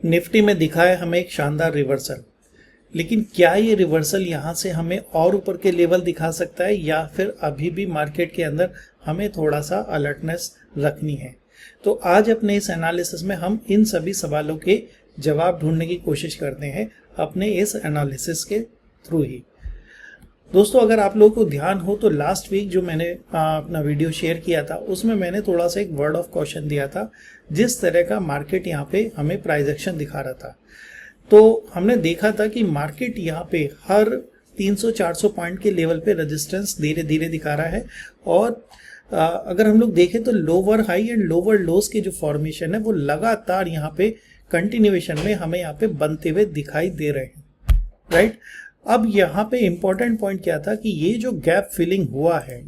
Nifty में दिखा है हमें एक शानदार रिवर्सल, लेकिन क्या ये रिवर्सल यहाँ से हमें और ऊपर के लेवल दिखा सकता है या फिर अभी भी मार्केट के अंदर हमें थोड़ा सा अलर्टनेस रखनी है। तो आज अपने इस एनालिसिस में हम इन सभी सवालों के जवाब ढूंढने की कोशिश करते हैं अपने इस एनालिसिस के थ्रू ही। दोस्तों, अगर आप लोगों को ध्यान हो तो लास्ट वीक जो मैंने अपना वीडियो शेयर किया था उसमें मैंने थोड़ा सा एक वर्ड ऑफ कॉशन दिया था। जिस तरह का मार्केट यहाँ पे हमें प्राइस एक्शन दिखा रहा था, तो हमने देखा था कि मार्केट यहाँ पे हर 300-400 पॉइंट के लेवल पे रेजिस्टेंस धीरे धीरे दिखा रहा है। और अगर हम लोग देखें तो लोअर हाई एंड लोअर लोज की जो फॉर्मेशन है वो लगातार यहाँ पे कंटिन्यूएशन में हमें यहाँ पे बनते हुए दिखाई दे रहे हैं, राइट। अब यहाँ पे इंपॉर्टेंट पॉइंट क्या था कि ये जो गैप फिलिंग हुआ है,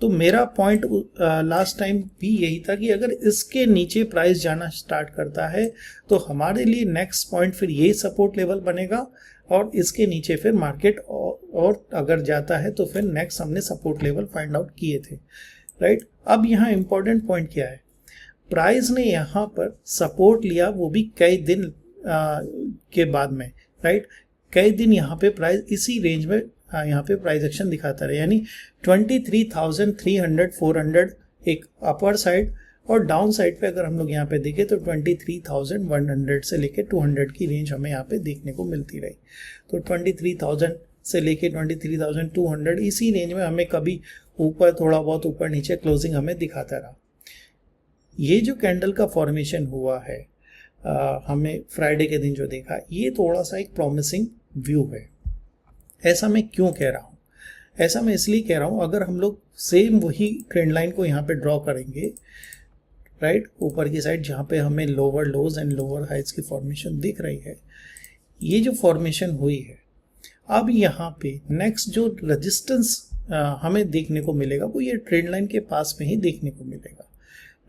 तो मेरा पॉइंट लास्ट टाइम भी यही था कि अगर इसके नीचे प्राइस जाना स्टार्ट करता है तो हमारे लिए नेक्स्ट पॉइंट फिर ये सपोर्ट लेवल बनेगा और इसके नीचे फिर मार्केट और अगर जाता है तो फिर नेक्स्ट हमने सपोर्ट लेवल फाइंड आउट किए थे, राइट। अब यहाँ इंपॉर्टेंट पॉइंट क्या है, प्राइस ने यहाँ पर सपोर्ट लिया, वो भी कई दिन के बाद में, राइट। कई दिन यहाँ पे प्राइस इसी रेंज में यहाँ पे प्राइस एक्शन दिखाता रहे, यानी 23,300-400 एक अपर साइड और डाउन साइड पे अगर हम लोग यहाँ पे देखें तो 23,100 से लेके 200 की रेंज हमें यहाँ पे देखने को मिलती रही। तो 23,000 से लेके 23,200 इसी रेंज में हमें कभी ऊपर थोड़ा बहुत ऊपर नीचे क्लोजिंग हमें दिखाता रहा। ये जो कैंडल का फॉर्मेशन हुआ है हमें फ्राइडे के दिन जो देखा, ये थोड़ा सा एक प्रॉमिसिंग व्यू है। ऐसा मैं क्यों कह रहा हूँ? ऐसा मैं इसलिए कह रहा हूँ, अगर हम लोग सेम वही ट्रेंड लाइन को यहाँ पे ड्रॉ करेंगे, राइट, ऊपर की साइड जहाँ पे हमें lower lodge and lower Heights की फॉर्मेशन दिख रही है, ये जो फॉर्मेशन हुई है, अब यहाँ पे नेक्स्ट जो रेजिस्टेंस हमें देखने को मिलेगा वो ये ट्रेंड लाइन के पास में ही देखने को मिलेगा,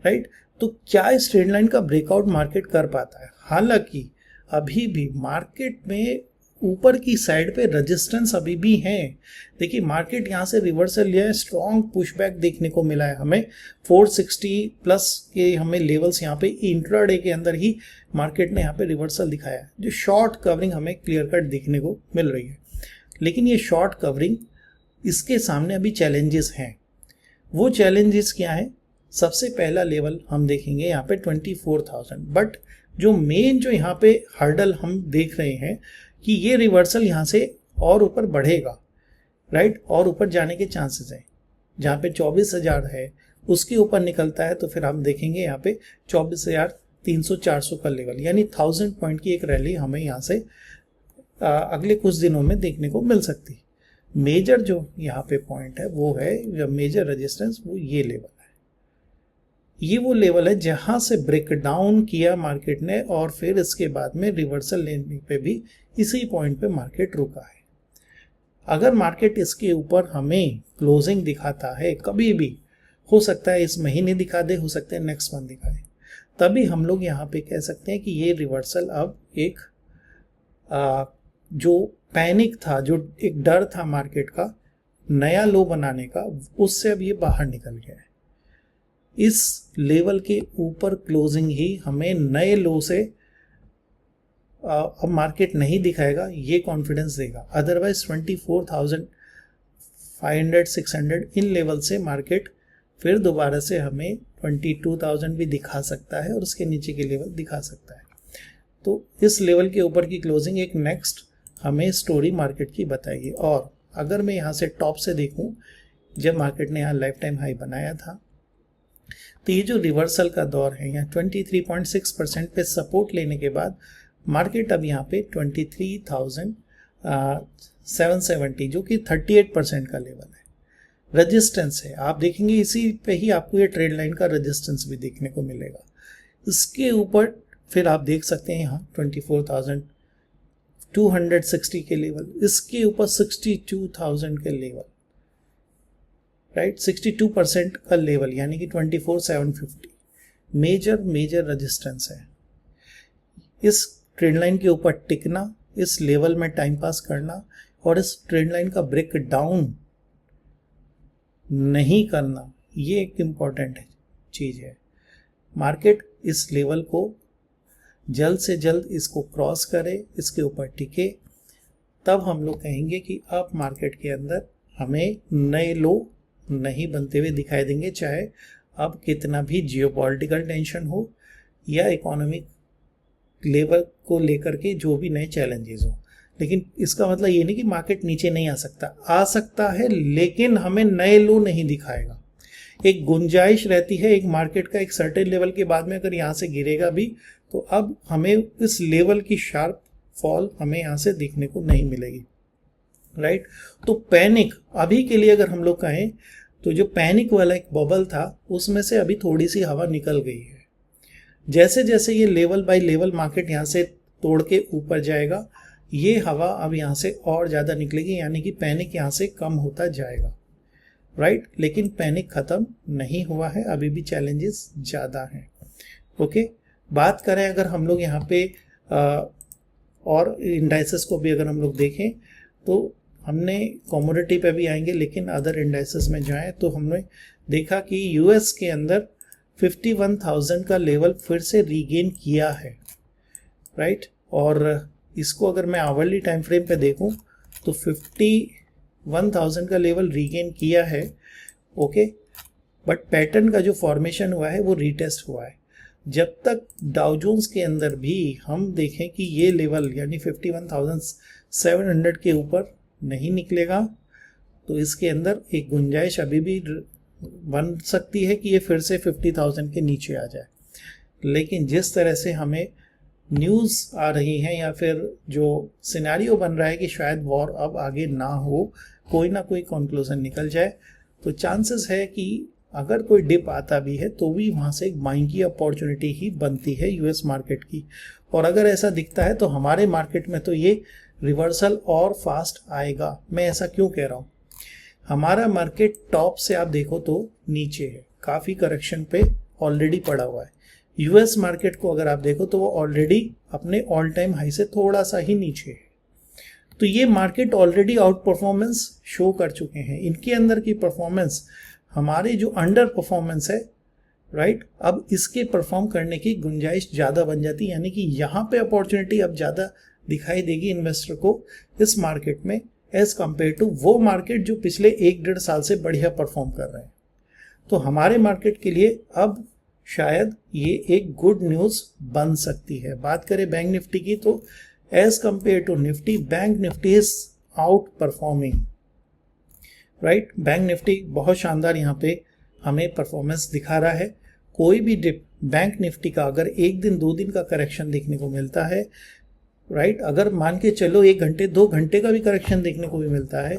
राइट। तो क्या इस ट्रेंड लाइन का ब्रेकआउट मार्केट कर पाता है? हालांकि अभी भी मार्केट में ऊपर की साइड पे रेजिस्टेंस अभी भी है। देखिए, मार्केट यहाँ से रिवर्सल लिया है, स्ट्रॉन्ग पुशबैक देखने को मिला है हमें 460 प्लस के हमें लेवल्स यहाँ पे इंट्राडे के अंदर ही मार्केट ने यहाँ पे रिवर्सल दिखाया है, जो शॉर्ट कवरिंग हमें क्लियर कट देखने को मिल रही है। लेकिन ये शॉर्ट कवरिंग, इसके सामने अभी चैलेंजेस हैं। वो चैलेंजेस क्या है? सबसे पहला लेवल हम देखेंगे यहाँ पे 24,000, बट जो मेन जो यहाँ पे हर्डल हम देख रहे हैं कि ये रिवर्सल यहाँ से और ऊपर बढ़ेगा, राइट, और ऊपर जाने के चांसेस हैं। जहाँ पे 24,000 है उसके ऊपर निकलता है तो फिर हम देखेंगे यहाँ पे 24,300-400 का लेवल, यानी 1000 पॉइंट की एक रैली हमें यहाँ से अगले कुछ दिनों में देखने को मिल सकती है। मेजर जो यहाँ पे पॉइंट है वो है, मेजर रेजिस्टेंस वो ये लेवल है। ये वो लेवल है जहां से ब्रेक डाउन किया मार्केट ने और फिर इसके बाद में रिवर्सल लेने पे भी इसी पॉइंट पे मार्केट रुका है। अगर मार्केट इसके ऊपर हमें क्लोजिंग दिखाता है, कभी भी हो सकता है इस महीने दिखा दे, हो सकता है नेक्स्ट मंथ दिखाए, तभी हम लोग यहाँ पे कह सकते हैं कि ये रिवर्सल अब एक जो पैनिक था, जो एक डर था मार्केट का नया लो बनाने का, उससे अब ये बाहर निकल गया है। इस लेवल के ऊपर क्लोजिंग ही हमें नए लो से अब मार्केट नहीं दिखाएगा, ये कॉन्फिडेंस देगा। अदरवाइज 24,500-600 इन लेवल से मार्केट फिर दोबारा से हमें 22,000 भी दिखा सकता है और उसके नीचे के लेवल दिखा सकता है। तो इस लेवल के ऊपर की क्लोजिंग एक नेक्स्ट हमें स्टोरी मार्केट की बताएगी। और अगर मैं यहाँ से टॉप से देखूं, जब मार्केट ने यहाँ लाइफ टाइम हाई बनाया था, तो ये जो रिवर्सल का दौर है, यहाँ 23.6% पे सपोर्ट लेने के बाद मार्केट अब यहाँ पे 23,770 जो कि 38% का लेवल है, रेजिस्टेंस है। आप देखेंगे इसी पे ही आपको ये ट्रेड लाइन का रेजिस्टेंस भी देखने को मिलेगा। इसके ऊपर फिर आप देख सकते हैं यहाँ 24,260 के लेवल, इसके ऊपर 62,000 के लेवल, राइट, 62% का लेवल यानी कि 24,750 मेजर रेजिस्टेंस है। इस ट्रेंड लाइन के ऊपर टिकना, इस लेवल में टाइम पास करना और इस ट्रेंड लाइन का ब्रेक डाउन नहीं करना, ये एक इम्पॉर्टेंट चीज है। मार्केट इस लेवल को जल्द से जल्द इसको क्रॉस करे, इसके ऊपर टिके, तब हम लोग कहेंगे कि अब मार्केट के अंदर हमें नए लो नहीं बनते हुए दिखाई देंगे, चाहे अब कितना भी जियोपॉलिटिकल टेंशन हो या इकोनॉमिक लेवल को लेकर के जो भी नए चैलेंजेस हो। लेकिन इसका मतलब ये नहीं कि मार्केट नीचे नहीं आ सकता है, लेकिन हमें नए लो नहीं दिखाएगा। एक गुंजाइश रहती है एक मार्केट का, एक सर्टेन लेवल के बाद में अगर यहाँ से गिरेगा भी तो अब हमें इस लेवल की शार्प फॉल हमें यहाँ से देखने को नहीं मिलेगी, राइट। तो पैनिक अभी के लिए अगर हम लोग कहें तो जो पैनिक वाला एक बबल था उसमें से अभी थोड़ी सी हवा निकल गई है। जैसे जैसे ये लेवल बाय लेवल मार्केट यहाँ से तोड़ के ऊपर जाएगा, ये हवा अब यहाँ से और ज़्यादा निकलेगी, यानी कि पैनिक यहाँ से कम होता जाएगा, राइट। लेकिन पैनिक ख़त्म नहीं हुआ है, अभी भी चैलेंजेस ज़्यादा हैं। ओके, बात करें अगर हम लोग यहाँ पे और इंडाइसेस को भी अगर हम लोग देखें तो हमने कमोडिटी पे भी आएंगे, लेकिन अदर इंडाइसेस में जाएं तो हमने देखा कि यूएस के अंदर 51,000 का लेवल फिर से रीगेन किया है, राइट। और इसको अगर मैं आवरली टाइम फ्रेम पे देखूं तो 51,000 का लेवल रीगेन किया है, ओके। बट पैटर्न का जो फॉर्मेशन हुआ है वो रीटेस्ट हुआ है। जब तक डाउ जोन्स के अंदर भी हम देखें कि ये लेवल यानी 51,700 के ऊपर नहीं निकलेगा तो इसके अंदर एक गुंजाइश अभी भी बन सकती है कि ये फिर से 50,000 के नीचे आ जाए। लेकिन जिस तरह से हमें न्यूज़ आ रही हैं या फिर जो सिनेरियो बन रहा है कि शायद वॉर अब आगे ना हो, कोई ना कोई कंक्लूजन निकल जाए, तो चांसेस है कि अगर कोई डिप आता भी है तो भी वहाँ से एक बाइंग की अपॉर्चुनिटी ही बनती है यूएस मार्केट की। और अगर ऐसा दिखता है तो हमारे मार्केट में तो ये रिवर्सल और फास्ट आएगा। मैं ऐसा क्यों कह रहा हूँ, हमारा मार्केट टॉप से आप देखो तो नीचे है, काफ़ी करेक्शन पे ऑलरेडी पड़ा हुआ है। यूएस मार्केट को अगर आप देखो तो वो ऑलरेडी अपने ऑल टाइम हाई से थोड़ा सा ही नीचे है। तो ये market already out performance show कर चुके हैं। इनके अंदर की परफॉर्मेंस हमारे जो अंडर परफॉर्मेंस है, राइट, अब इसके परफॉर्म करने की गुंजाइश ज़्यादा बन जाती है, यानी कि यहाँ पे अपॉर्चुनिटी अब ज़्यादा दिखाई देगी इन्वेस्टर को इस मार्केट में एज कम्पेयर टू वो मार्केट जो पिछले 1-1.5 साल से बढ़िया परफॉर्म कर रहे हैं। तो हमारे मार्केट के लिए अब शायद ये एक गुड न्यूज़ बन सकती है। बात करें बैंक निफ्टी की तो as compare to Nifty, bank Nifty is outperforming, right. Bank Nifty बहुत शानदार यहाँ पे हमें परफॉर्मेंस दिखा रहा है। कोई भी डिप बैंक निफ्टी का अगर 1 दिन 2 दिन का करेक्शन देखने को मिलता है, राइट, अगर मान के चलो 1 घंटे 2 घंटे का भी करेक्शन देखने को भी मिलता है,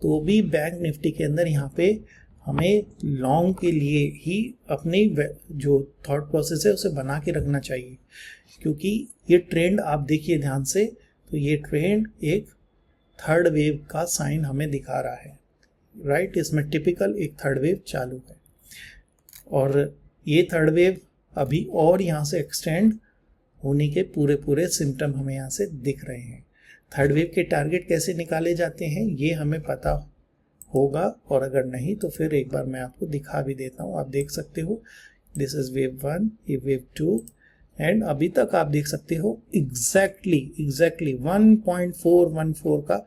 तो भी बैंक निफ्टी के अंदर यहाँ पे हमें लॉन्ग के लिए ही अपनी जो थॉट प्रोसेस है उसे बना के रखना चाहिए। क्योंकि ये ट्रेंड आप देखिए ध्यान से, तो ये ट्रेंड एक थर्ड वेव का साइन हमें दिखा रहा है, राइट। इसमें टिपिकल एक थर्ड वेव चालू है और ये थर्ड वेव अभी और यहाँ से एक्सटेंड होने के पूरे सिम्टम हमें यहाँ से दिख रहे हैं। थर्ड वेव के टारगेट कैसे निकाले जाते हैं ये हमें पता होगा, और अगर नहीं तो फिर एक बार मैं आपको दिखा भी देता हूँ। आप देख सकते हो दिस इज वेव 1, ये वेव 2, एंड अभी तक आप देख सकते हो एग्जैक्टली 1.414 का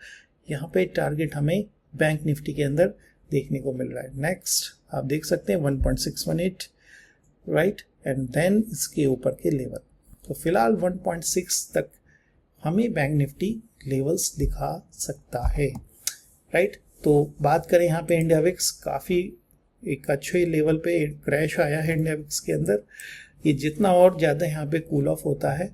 यहाँ पे टारगेट हमें बैंक निफ्टी के अंदर देखने को मिल रहा है। नेक्स्ट आप देख सकते हैं 1.618, राइट, एंड देन इसके ऊपर के लेवल। तो फिलहाल 1.6 तक हमें बैंक निफ्टी लेवल्स दिखा सकता है, राइट। तो बात करें यहाँ पे इंडिया विक्स, काफ़ी एक अच्छे लेवल पे क्रैश आया है इंडिया विक्स के अंदर। ये जितना और ज़्यादा यहाँ पे कूल ऑफ होता है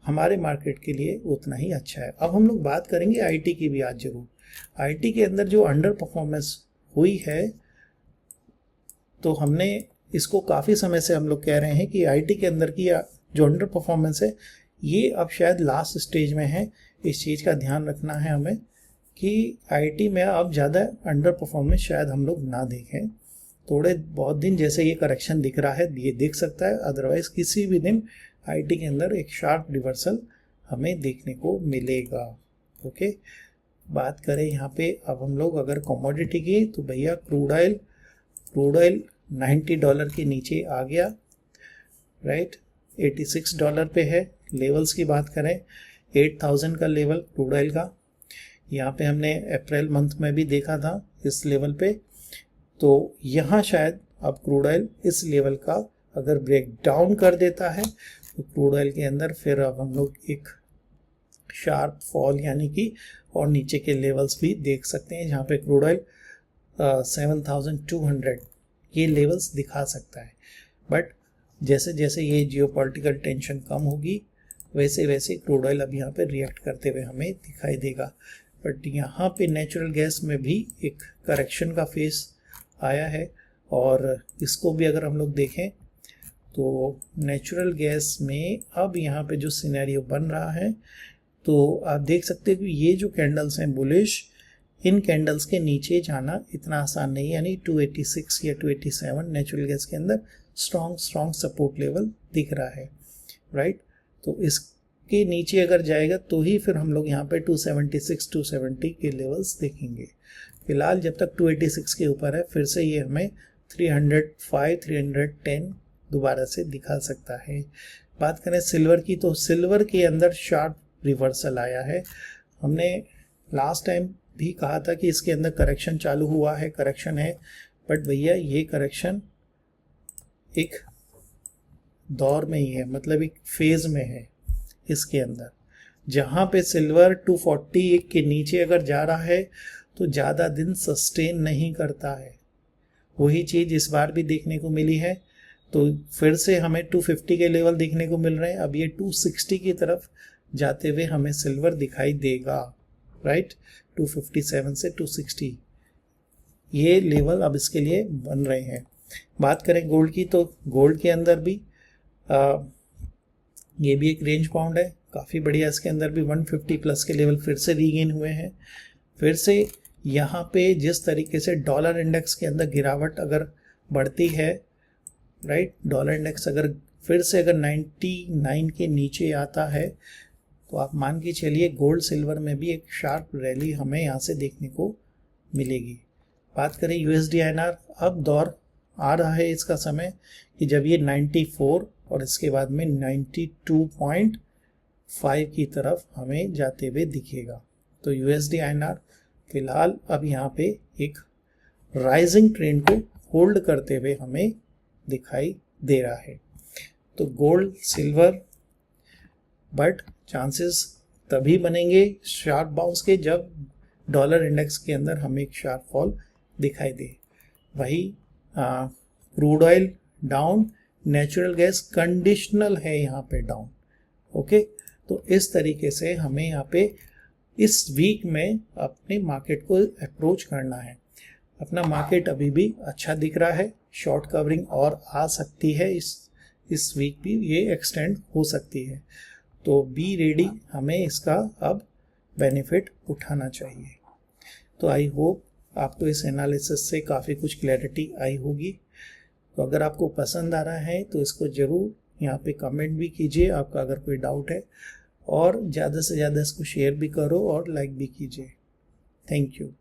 हमारे मार्केट के लिए उतना ही अच्छा है। अब हम लोग बात करेंगे आईटी की भी आज जरूर। आईटी के अंदर जो अंडर परफॉर्मेंस हुई है, तो हमने इसको काफ़ी समय से हम लोग कह रहे हैं कि आईटी के अंदर की जो अंडर परफॉर्मेंस है ये अब शायद लास्ट स्टेज में है। इस चीज़ का ध्यान रखना है हमें कि आईटी में अब ज़्यादा अंडर परफॉर्मेंस शायद हम लोग ना देखें। थोड़े बहुत दिन जैसे ये करेक्शन दिख रहा है ये दिख सकता है, अदरवाइज किसी भी दिन आईटी के अंदर एक शार्प रिवर्सल हमें देखने को मिलेगा। ओके, बात करें यहाँ पे अब हम लोग अगर कमोडिटी की, तो भैया क्रूड ऑयल $90 के नीचे आ गया, राइट, $86 पे है लेवल्स की बात करें, 8000 का लेवल क्रूड ऑयल का, यहाँ पे हमने अप्रैल मंथ में भी देखा था इस लेवल पे। तो यहाँ शायद अब क्रूड ऑयल इस लेवल का अगर ब्रेक डाउन कर देता है तो क्रूड ऑयल के अंदर फिर अब हम लोग एक शार्प फॉल यानी कि और नीचे के लेवल्स भी देख सकते हैं, जहाँ पे क्रूड ऑयल 7200 ये लेवल्स दिखा सकता है। बट जैसे जैसे ये जियोपॉलिटिकल टेंशन कम होगी वैसे वैसे क्रूड ऑयल अब यहाँ पे रिएक्ट करते हुए हमें दिखाई देगा। बट यहाँ पे नेचुरल गैस में भी एक करेक्शन का फेस आया है, और इसको भी अगर हम लोग देखें तो नेचुरल गैस में अब यहाँ पे जो सिनेरियो बन रहा है, तो आप देख सकते हैं कि ये जो कैंडल्स हैं बुलिश, इन कैंडल्स के नीचे जाना इतना आसान नहीं है, यानी 286 या 287 नेचुरल गैस के अंदर स्ट्रॉन्ग सपोर्ट लेवल दिख रहा है, राइट। तो इसके नीचे अगर जाएगा तो ही फिर हम लोग यहाँ पे 276 270 के लेवल्स देखेंगे। फिलहाल जब तक 286 के ऊपर है, फिर से ये हमें 305 310 दोबारा से दिखा सकता है। बात करें सिल्वर की, तो सिल्वर के अंदर शार्प रिवर्सल आया है। हमने लास्ट टाइम भी कहा था कि इसके अंदर करेक्शन चालू हुआ है, करेक्शन है, बट भैया ये करेक्शन एक दौर में ही है, मतलब एक फेज में है इसके अंदर। जहाँ पे सिल्वर 240 के नीचे अगर जा रहा है तो ज़्यादा दिन सस्टेन नहीं करता है। वही चीज़ इस बार भी देखने को मिली है। तो फिर से हमें 250 के लेवल देखने को मिल रहे हैं। अब ये 260 की तरफ जाते हुए हमें सिल्वर दिखाई देगा, राइट। 257 से 260 ये लेवल अब इसके लिए बन रहे हैं। बात करें गोल्ड की, तो गोल्ड के अंदर भी ये भी एक रेंज बाउंड है, काफ़ी बढ़िया। इसके अंदर भी 150 प्लस के लेवल फिर से रीगेन हुए हैं। फिर से यहाँ पे जिस तरीके से डॉलर इंडेक्स के अंदर गिरावट अगर बढ़ती है, राइट, डॉलर इंडेक्स अगर फिर से अगर 99 के नीचे आता है तो आप मान के चलिए गोल्ड सिल्वर में भी एक शार्प रैली हमें यहाँ से देखने को मिलेगी। बात करें यूएसडी आईएनआर, अब दौर आ रहा है इसका समय कि जब ये 94 और इसके बाद में 92.5 की तरफ हमें जाते हुए दिखेगा। तो यूएसडी आईएनआर फिलहाल अब यहाँ पे एक राइजिंग ट्रेंड को होल्ड करते हुए हमें दिखाई दे रहा है। तो गोल्ड सिल्वर, बट चांसेस तभी बनेंगे शार्प बाउंस के जब डॉलर इंडेक्स के अंदर हमें एक शार्प फॉल दिखाई दे। वही crude oil down, natural gas conditional है यहाँ पे डाउन, ओके। तो इस तरीके से हमें यहाँ पे इस वीक में अपने मार्केट को अप्रोच करना है। अपना मार्केट अभी भी अच्छा दिख रहा है, शॉर्ट कवरिंग और आ सकती है, इस वीक भी ये एक्सटेंड हो सकती है। तो बी रेडी, हमें इसका अब बेनिफिट उठाना चाहिए। तो आई होप आपको इस एनालिसिस से काफ़ी कुछ क्लैरिटी आई होगी। तो अगर आपको पसंद आ रहा है तो इसको ज़रूर यहाँ पे कमेंट भी कीजिए आपका अगर कोई डाउट है, और ज़्यादा से ज़्यादा इसको शेयर भी करो और लाइक भी कीजिए। Thank you.